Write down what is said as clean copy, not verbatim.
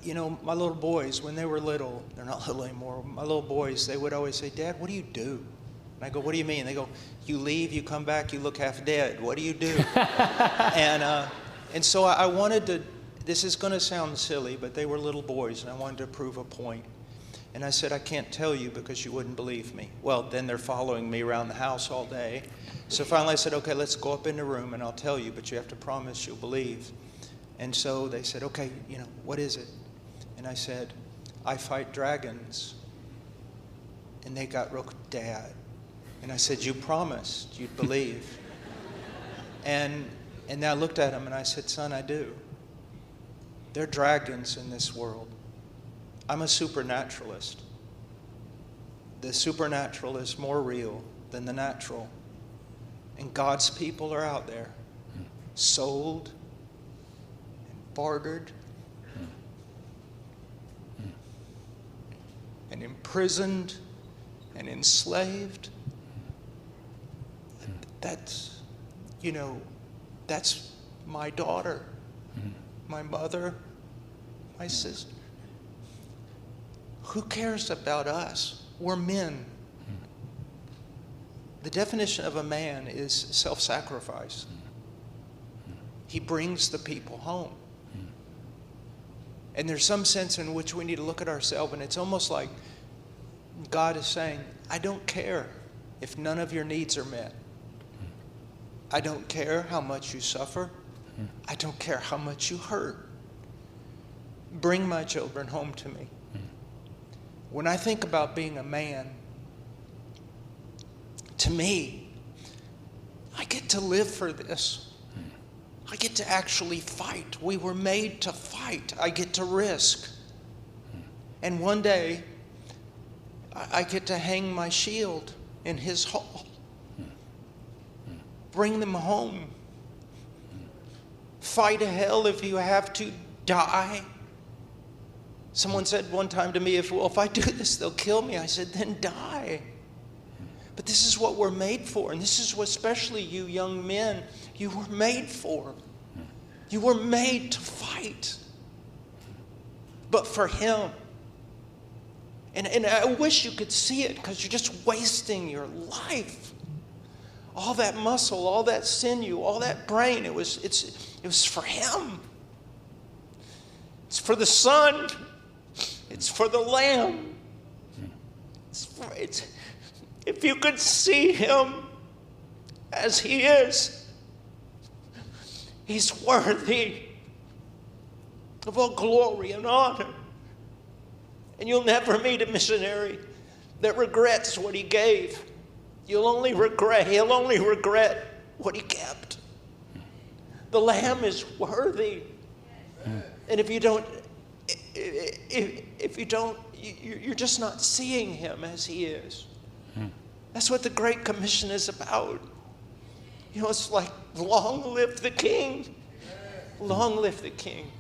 you know, my little boys, when they were little, they're not little anymore, my little boys, they would always say, Dad, what do you do? And I go, what do you mean? They go, you leave, you come back, you look half dead. What do you do? And so I wanted to, this is going to sound silly, but they were little boys, and I wanted to prove a point. And I said, I can't tell you because you wouldn't believe me. Well, then they're following me around the house all day. So finally I said, okay, let's go up in the room and I'll tell you, but you have to promise you'll believe. And so they said, okay, you know, what is it? And I said, I fight dragons. And they got real, Dad. And I said, you promised you'd believe. And I looked at him and I said, son, I do. There are dragons in this world. I'm a supernaturalist. The supernatural is more real than the natural. And God's people are out there, sold and bartered and imprisoned and enslaved. That's, you know, that's my daughter, my mother, my sister. Who cares about us? We're men. The definition of a man is self-sacrifice. He brings the people home. And there's some sense in which we need to look at ourselves, and it's almost like God is saying, I don't care if none of your needs are met. I don't care how much you suffer. I don't care how much you hurt. Bring my children home to me. When I think about being a man, to me, I get to live for this. I get to actually fight. We were made to fight. I get to risk. And one day, I get to hang my shield in his hall. Bring them home. Fight a hell if you have to. Die. Someone said one time to me, if I do this, they'll kill me. I said, then die. But this is what we're made for. And this is what, especially you young men, you were made for. You were made to fight. But for him. And I wish you could see it, because you're just wasting your life. All that muscle, all that sinew, all that brain, it was for him. It's for the Son. It's for the Lamb. If you could see him as he is, he's worthy of all glory and honor. And you'll never meet a missionary that regrets what he gave. He'll only regret what he kept. The Lamb is worthy. And if you don't, you're just not seeing him as he is. That's what the Great Commission is about. You know, it's like, long live the King. Long live the King.